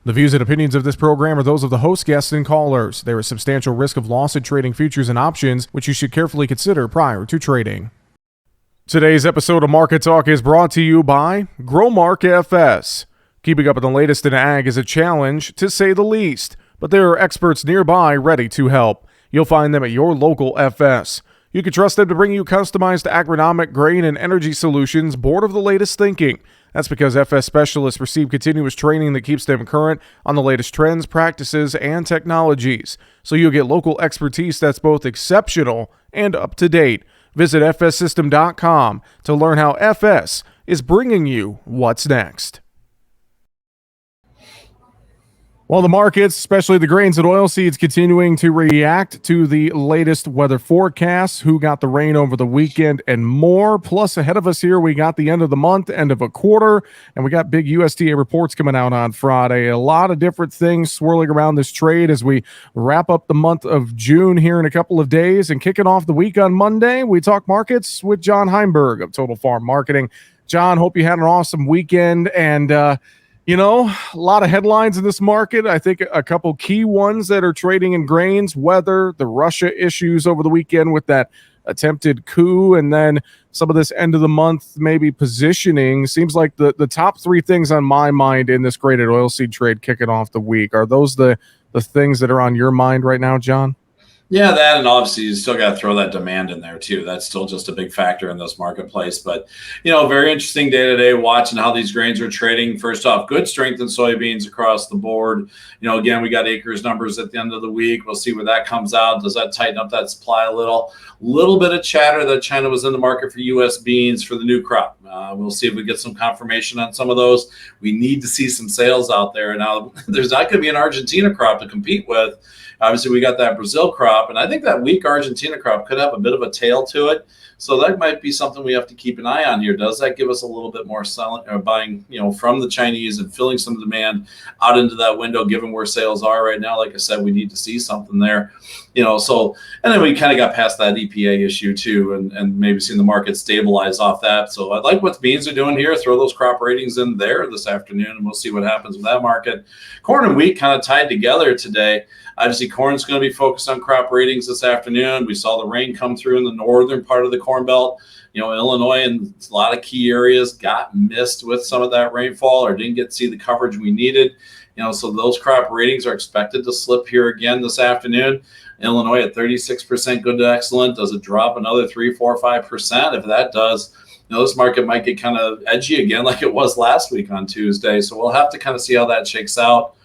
The views and opinions of this program are those of the host, guests, and callers. There is substantial risk of loss in trading futures and options, which you should carefully consider prior to trading. Today's episode of Market Talk is brought to you by Growmark FS. Keeping up with the latest in ag is a challenge, to say the least, but there are experts nearby ready to help. You'll find them at your local FS. You can trust them to bring you customized agronomic, grain, and energy solutions born of the latest thinking. That's because FS specialists receive continuous training that keeps them current on the latest trends, practices, and technologies. So you'll get local expertise that's both exceptional and up to date. Visit fssystem.com to learn how FS is bringing you what's next. Well, the markets, especially the grains and oilseeds, continuing to react to the latest weather forecasts, who got the rain over the weekend, and more. Plus, ahead of us here, we got the end of the month, end of a quarter, and we got big USDA reports coming out on Friday. A lot of different things swirling around this trade as we wrap up the month of June here in a couple of days. And kicking off the week on Monday, we talk markets with John Heinberg of Total Farm Marketing. John, hope you had an awesome weekend, and a lot of headlines in this market. I think a couple key ones that are trading in grains, weather, the Russia issues over the weekend with that attempted coup, and then some of this end of the month maybe positioning. Seems like the top three things on my mind in this graded oilseed trade kicking off the week. Are those the things that are on your mind right now, John? Yeah, that, and obviously you still got to throw that demand in there too. That's still just a big factor in this marketplace. But, very interesting day today watching how these grains are trading. First off, good strength in soybeans across the board. Again, we got acres numbers at the end of the week. We'll see where that comes out. Does that tighten up that supply a little? Little bit of chatter that China was in the market for U.S. beans for the new crop. We'll see if we get some confirmation on some of those. We need to see some sales out there. Now, there's not going to be an Argentina crop to compete with. Obviously, we got that Brazil crop, and I think that weak Argentina crop could have a bit of a tail to it. So that might be something we have to keep an eye on here. Does that give us a little bit more selling or buying, from the Chinese and filling some demand out into that window, given where sales are right now? Like I said, we need to see something there, and then we kind of got past that EPA issue too, and maybe seeing the market stabilize off that. So I like what the beans are doing here. Throw those crop ratings in there this afternoon, and we'll see what happens with that market. Corn and wheat kind of tied together today. Obviously, corn's going to be focused on crop ratings this afternoon. We saw the rain come through in the northern part of the Corn Belt. Illinois and a lot of key areas got missed with some of that rainfall or didn't get to see the coverage we needed. So those crop ratings are expected to slip here again this afternoon. Illinois at 36% good to excellent. Does it drop another 3, 4, 5%? If that does, this market might get kind of edgy again like it was last week on Tuesday. So we'll have to kind of see how that shakes out.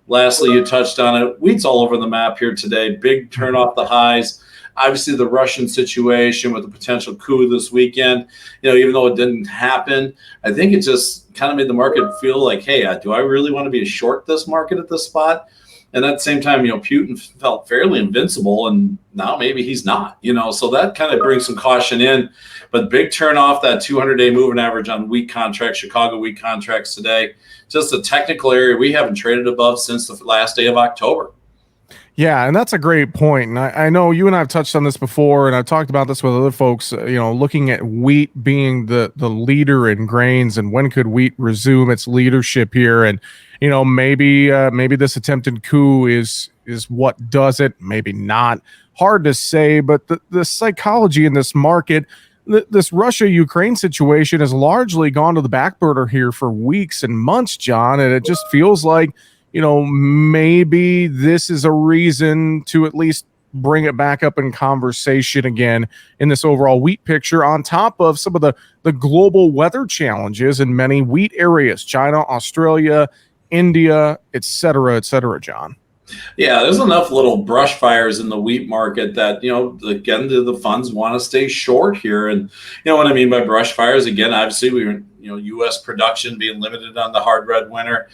Lastly, you touched on it. Wheat's all over the map here today. Big turn off the highs. Obviously, the Russian situation with the potential coup this weekend, even though it didn't happen, I think it just kind of made the market feel like, hey, do I really want to be a short this market at this spot? And at the same time, Putin felt fairly invincible, and now maybe he's not, so that kind of brings some caution in. But big turn off that 200-day moving average on wheat contracts, Chicago wheat contracts today. Just a technical area we haven't traded above since the last day of October. Yeah, and that's a great point. And I know you and I have touched on this before, and I've talked about this with other folks, looking at wheat being the leader in grains, and when could wheat resume its leadership here? And, maybe this attempted coup is what does it, maybe not. Hard to say, but the psychology in this market, this Russia-Ukraine situation has largely gone to the back burner here for weeks and months, John, and it just feels like, maybe this is a reason to at least bring it back up in conversation again in this overall wheat picture, on top of some of the global weather challenges in many wheat areas, China, Australia, India, et cetera, John. Yeah, there's enough little brush fires in the wheat market that, again, the funds want to stay short here. And, what I mean by brush fires, again, obviously U.S. production being limited on the hard red winter,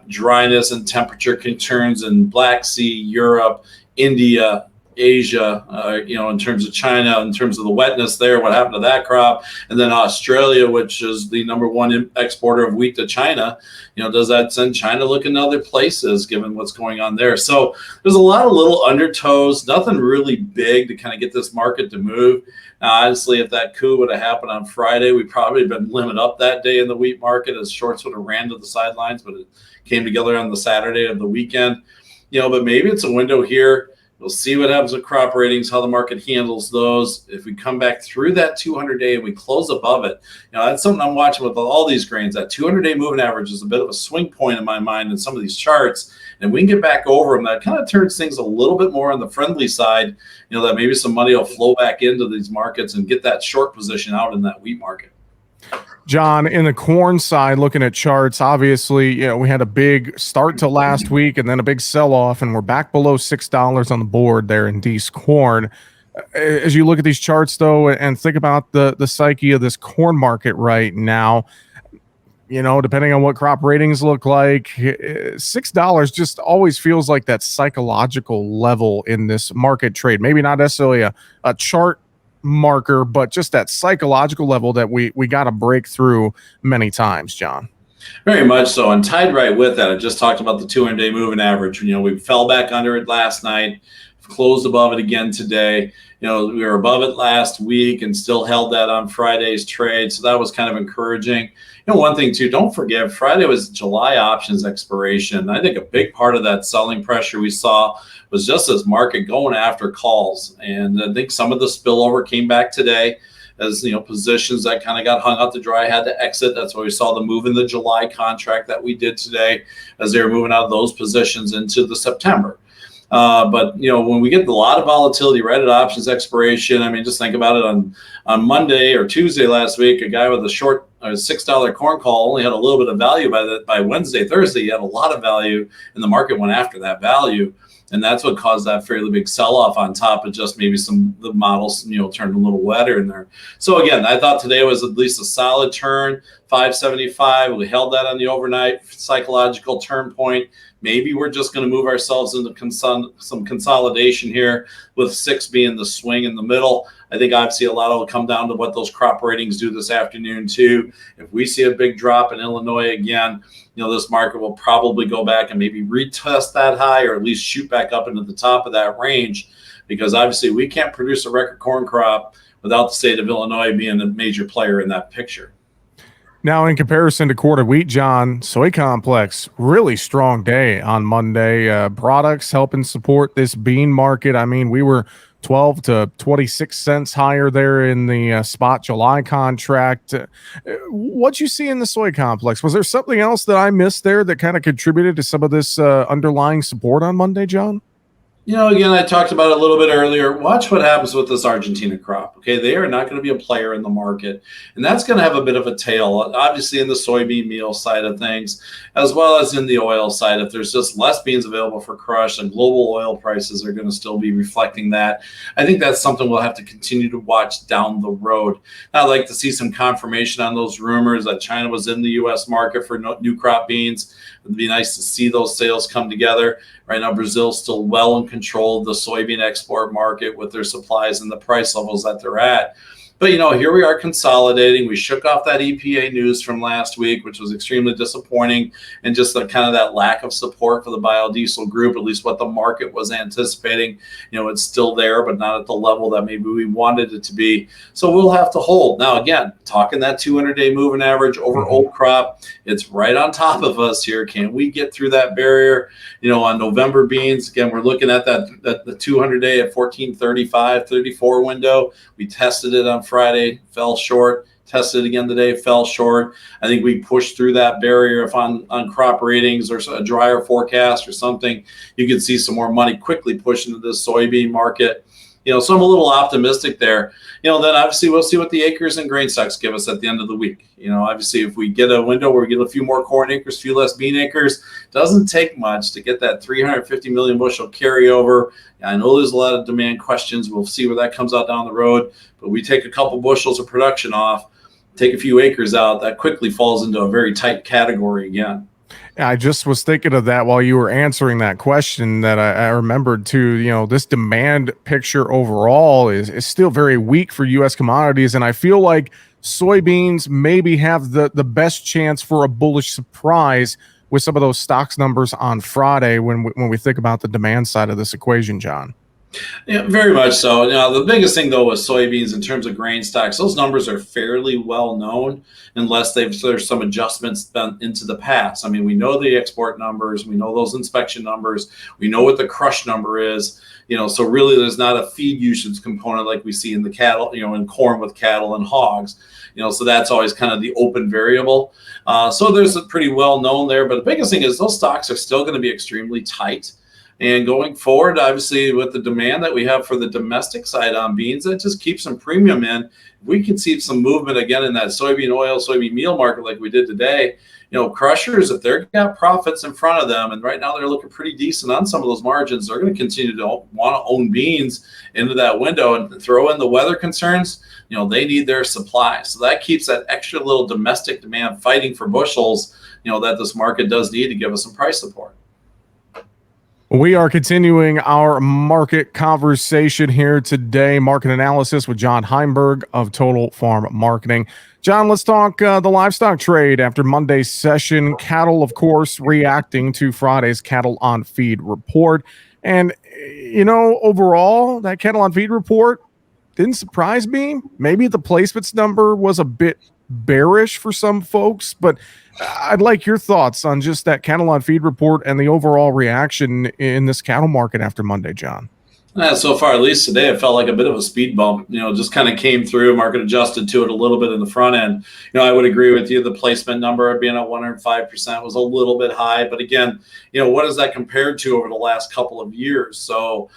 dryness and temperature concerns in Black Sea, Europe, India, Asia, in terms of China, in terms of the wetness there, what happened to that crop, and then Australia, which is the number one exporter of wheat to China. Does that send China looking to other places given what's going on there? So there's a lot of little undertows, nothing really big to kind of get this market to move. Now, honestly, if that coup would have happened on Friday, we'd probably been limit up that day in the wheat market as shorts would have ran to the sidelines, but it came together on the Saturday of the weekend. But maybe it's a window here. We'll see what happens with crop ratings, how the market handles those. If we come back through that 200-day and we close above it, that's something I'm watching with all these grains. That 200-day moving average is a bit of a swing point in my mind in some of these charts. And we can get back over them. That kind of turns things a little bit more on the friendly side, that maybe some money will flow back into these markets and get that short position out in that wheat market. John, in the corn side, looking at charts, obviously, we had a big start to last week and then a big sell-off, and we're back below $6 on the board there in D's corn. As you look at these charts, though, and think about the psyche of this corn market right now, depending on what crop ratings look like, $6 just always feels like that psychological level in this market trade. Maybe not necessarily a chart marker, but just that psychological level that we got to break through many times, John. Very much so. And tied right with that, I just talked about the 200-day moving average. We fell back under it last night, closed above it again today. We were above it last week and still held that on Friday's trade. So that was kind of encouraging. One thing too, don't forget, Friday was July options expiration. I think a big part of that selling pressure we saw was just this market going after calls. And I think some of the spillover came back today as, positions that kind of got hung out to dry had to exit. That's why we saw the move in the July contract that we did today as they were moving out of those positions into the September. But when we get a lot of volatility right at options expiration, just think about it on Monday or Tuesday last week, a guy with a short $6 corn call only had a little bit of value by Wednesday, Thursday. He had a lot of value, and the market went after that value. And that's what caused that fairly big sell-off on top of just maybe the models, turned a little wetter in there. So again, I thought today was at least a solid turn, 575. We held that on the overnight psychological turn point. Maybe we're just going to move ourselves into some consolidation here, with 6 being the swing in the middle. I think obviously a lot will come down to what those crop ratings do this afternoon too. If we see a big drop in Illinois again, this market will probably go back and maybe retest that high, or at least shoot back up into the top of that range, because obviously we can't produce a record corn crop without the state of Illinois being a major player in that picture. Now, in comparison to quarter wheat, John, soy complex, really strong day on Monday. Products helping support this bean market. We were 12 to 26 cents higher there in the spot July contract. What you see in the soy complex? Was there something else that I missed there that kind of contributed to some of this underlying support on Monday, John? Again, I talked about it a little bit earlier. Watch what happens with this Argentina crop. Okay, they are not going to be a player in the market, and that's going to have a bit of a tail, obviously, in the soybean meal side of things, as well as in the oil side. If there's just less beans available for crush, and global oil prices are going to still be reflecting that. I think that's something we'll have to continue to watch down the road. I'd like to see some confirmation on those rumors that China was in the U.S. market for new crop beans. It'd be nice to see those sales come together. Right now, Brazil's still well in control of the soybean export market with their supplies and the price levels that they're at. But, here we are consolidating. We shook off that EPA news from last week, which was extremely disappointing, and just that lack of support for the biodiesel group, at least what the market was anticipating. It's still there, but not at the level that maybe we wanted it to be. So we'll have to hold. Now, again, talking that 200-day moving average over old crop, it's right on top of us here. Can we get through that barrier? On November beans, again, we're looking at the 200-day at 1435, 34 window. We tested it on Friday, fell short, tested again today, fell short. I think we pushed through that barrier. If on crop ratings or a drier forecast or something, you could see some more money quickly push into this soybean market. So I'm a little optimistic there. Then obviously we'll see what the acres and grain stocks give us at the end of the week. Obviously if we get a window where we get a few more corn acres, few less bean acres, doesn't take much to get that 350 million bushel carryover. I know there's a lot of demand questions. We'll see where that comes out down the road. But we take a couple bushels of production off, take a few acres out, that quickly falls into a very tight category again. I just was thinking of that while you were answering that question that I remembered too. This demand picture overall is still very weak for U.S. commodities. And I feel like soybeans maybe have the best chance for a bullish surprise with some of those stocks numbers on Friday when we think about the demand side of this equation, John. Yeah, very much so. The biggest thing though with soybeans in terms of grain stocks, those numbers are fairly well known, unless there's some adjustments done into the past. I mean, we know the export numbers, we know those inspection numbers, we know what the crush number is. So really, there's not a feed usage component like we see in the cattle, in corn with cattle and hogs. So that's always kind of the open variable. So there's a pretty well known there, but the biggest thing is those stocks are still going to be extremely tight. And going forward, obviously, with the demand that we have for the domestic side on beans, that just keeps some premium in. If we can see some movement again in that soybean oil, soybean meal market like we did today, crushers, if they've got profits in front of them, and right now they're looking pretty decent on some of those margins, they're going to continue to want to own beans into that window and throw in the weather concerns. They need their supply. So that keeps that extra little domestic demand fighting for bushels, that this market does need to give us some price support. We are continuing our market conversation here today. Market analysis with John Heinberg of Total Farm Marketing. John, let's talk the livestock trade after Monday's session. Cattle, of course, reacting to Friday's cattle on feed report. And, overall, that cattle on feed report didn't surprise me. Maybe the placements number was a bit bearish for some folks, but I'd like your thoughts on just that cattle on feed report and the overall reaction in this cattle market after Monday, John. So far, at least today, it felt like a bit of a speed bump. Just kind of came through. Market adjusted to it a little bit in the front end. I would agree with you. The placement number being at 105% was a little bit high. But again, what is that compared to over the last couple of years? So,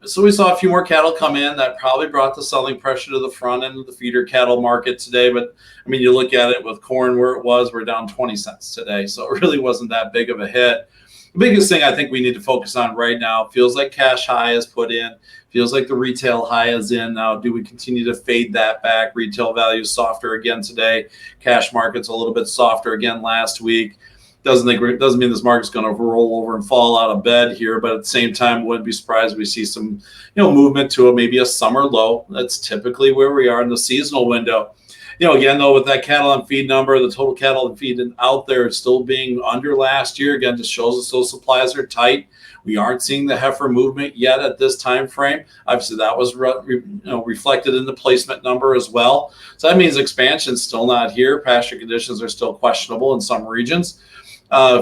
so we saw a few more cattle come in that probably brought the selling pressure to the front end of the feeder cattle market today. But I mean, you look at it with corn where it was, we're down 20 cents today. So it really wasn't that big of a hit. The biggest thing I think we need to focus on right now feels like cash high is put in, feels like the retail high is in. Now, do we continue to fade that back? Retail value is softer again today. Cash market's a little bit softer again last week. Doesn't mean this market's going to roll over and fall out of bed here, but at the same time, wouldn't be surprised if we see some movement to maybe a summer low. That's typically where we are in the seasonal window. Again, though, with that cattle on feed number, the total cattle on feed out there still being under last year, again, just shows us those supplies are tight. We aren't seeing the heifer movement yet at this time frame. Obviously, that was reflected in the placement number as well. So that means expansion's still not here. Pasture conditions are still questionable in some regions.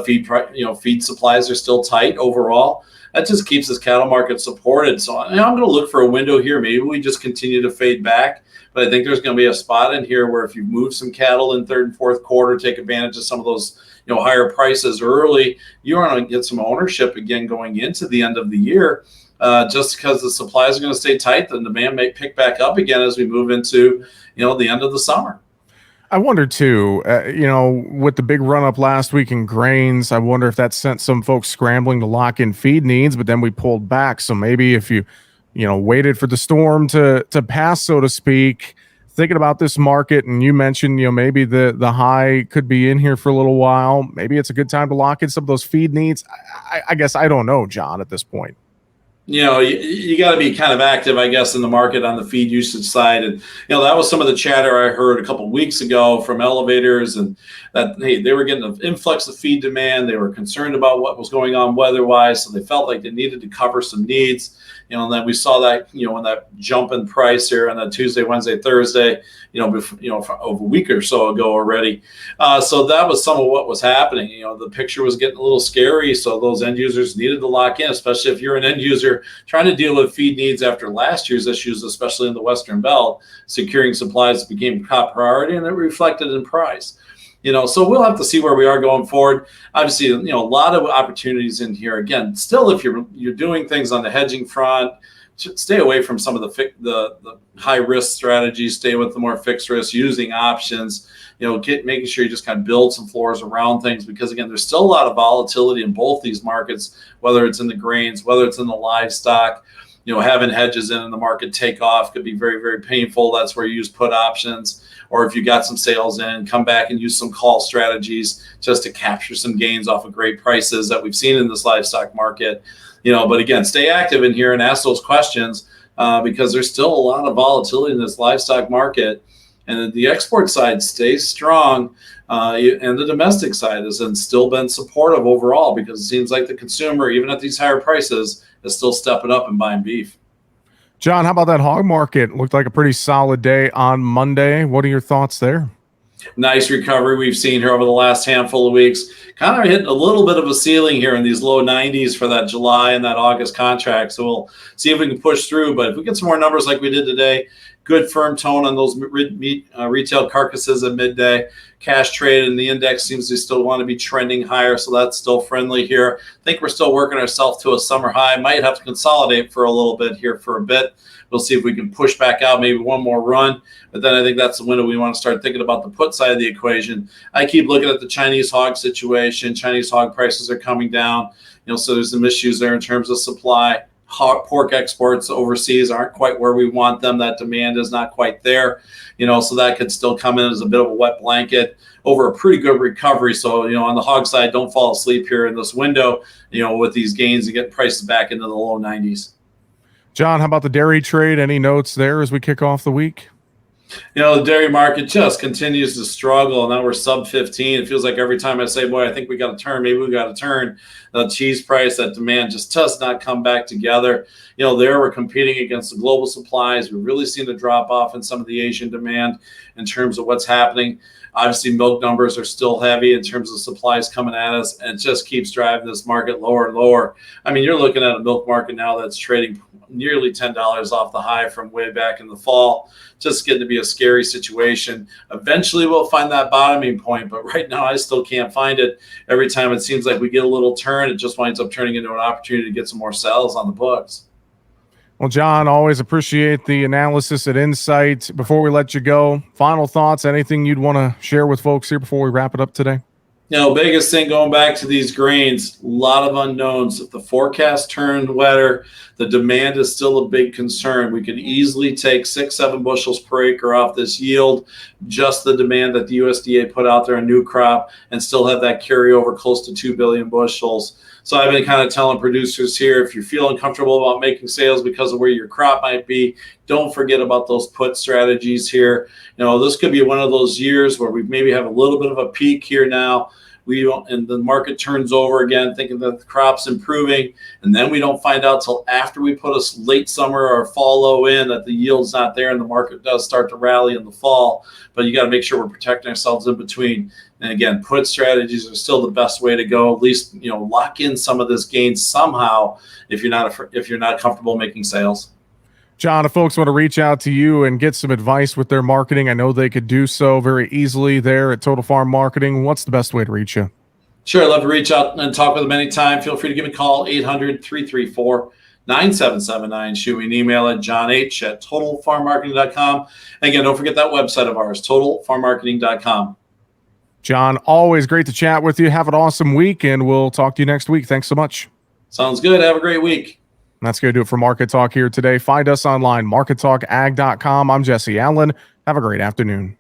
Feed supplies are still tight overall. That just keeps this cattle market supported. So I'm going to look for a window here. Maybe we just continue to fade back. But I think there's going to be a spot in here where if you move some cattle in third and fourth quarter, take advantage of some of those higher prices early, you want to get some ownership again going into the end of the year. Just because the supplies are going to stay tight, the demand may pick back up again as we move into the end of the summer. I wonder too, with the big run up last week in grains, I wonder if that sent some folks scrambling to lock in feed needs, but then we pulled back. So maybe if you waited for the storm to pass, so to speak, thinking about this market, and you mentioned, maybe the high could be in here for a little while. Maybe it's a good time to lock in some of those feed needs. I guess I don't know, John, at this point. You got to be kind of active, I guess, in the market on the feed usage side. And, that was some of the chatter I heard a couple of weeks ago from elevators, and that, hey, they were getting an influx of feed demand. They were concerned about what was going on weather-wise, so they felt like they needed to cover some needs. And then we saw that, when that jump in price here on that Tuesday, Wednesday, Thursday, over a week or so ago already. So that was some of what was happening. The picture was getting a little scary. So those end users needed to lock in, especially if you're an end user trying to deal with feed needs after last year's issues, especially in the Western Belt. Securing supplies became top priority, and it reflected in price. So we'll have to see where we are going forward. Obviously, a lot of opportunities in here. Again, still, if you're doing things on the hedging front, stay away from some of the high risk strategies. Stay with the more fixed risk, using options. Making sure you just kind of build some floors around things, because again, there's still a lot of volatility in both these markets, whether it's in the grains, whether it's in the livestock. Having hedges in the market take off could be very, very painful. That's where you use put options, or if you got some sales in, come back and use some call strategies just to capture some gains off of great prices that we've seen in this livestock market. But again, stay active in here and ask those questions because there's still a lot of volatility in this livestock market. And the export side stays strong, and the domestic side has still been supportive overall because it seems like the consumer, even at these higher prices, is still stepping up and buying beef. John, how about that hog market? Looked like a pretty solid day on Monday. What are your thoughts there? Nice recovery we've seen here over the last handful of weeks. Kind of hitting a little bit of a ceiling here in these low 90s for that July and that August contract. So we'll see if we can push through. But if we get some more numbers like we did today, good firm tone on those retail carcasses at midday. Cash trade and the index seems to still want to be trending higher, so that's still friendly here. I think we're still working ourselves to a summer high. Might have to consolidate for a little bit here for a bit. We'll see if we can push back out maybe one more run. But then I think that's the window we want to start thinking about the put side of the equation. I keep looking at the Chinese hog situation. Chinese hog prices are coming down. So there's some issues there in terms of supply. Pork exports overseas aren't quite where we want them. That demand is not quite there, so that could still come in as a bit of a wet blanket over a pretty good recovery. So, on the hog side, don't fall asleep here in this window, with these gains and get prices back into the low 90s. John, how about the dairy trade? Any notes there as we kick off the week? The dairy market just continues to struggle. Now we're sub 15. It feels like every time I say, boy, I think we got to turn, maybe we got to turn, the cheese price, that demand just does not come back together. There we're competing against the global supplies. We've really seen a drop off in some of the Asian demand in terms of what's happening. Obviously, milk numbers are still heavy in terms of supplies coming at us, and it just keeps driving this market lower and lower. I mean, you're looking at a milk market now that's trading nearly $10 off the high from way back in the fall. Just getting to be a scary situation. Eventually, we'll find that bottoming point, but right now I still can't find it. Every time it seems like we get a little turn, it just winds up turning into an opportunity to get some more sales on the books. Well, John, always appreciate the analysis and insight. Before we let you go, final thoughts, anything you'd want to share with folks here before we wrap it up today? Biggest thing going back to these grains, a lot of unknowns. If the forecast turned wetter, the demand is still a big concern. We could easily take 6-7 bushels per acre off this yield, just the demand that the USDA put out there in new crop, and still have that carryover close to 2 billion bushels. So I've been kind of telling producers here, if you're feeling comfortable about making sales because of where your crop might be, don't forget about those put strategies here. This could be one of those years where we maybe have a little bit of a peak here now. And the market turns over again, thinking that the crop's improving, and then we don't find out till after we put a late summer or fall low in that the yield's not there, and the market does start to rally in the fall. But you got to make sure we're protecting ourselves in between. And again, put strategies are still the best way to go. At least lock in some of this gain somehow if you're not comfortable making sales. John, if folks want to reach out to you and get some advice with their marketing, I know they could do so very easily there at Total Farm Marketing. What's the best way to reach you? Sure. I'd love to reach out and talk with them anytime. Feel free to give me a call, 800-334-9779. Shoot me an email at johnh@totalfarmmarketing.com. Again, don't forget that website of ours, totalfarmmarketing.com. John, always great to chat with you. Have an awesome week, and we'll talk to you next week. Thanks so much. Sounds good. Have a great week. That's going to do it for Market Talk here today. Find us online, markettalkag.com. I'm Jesse Allen. Have a great afternoon.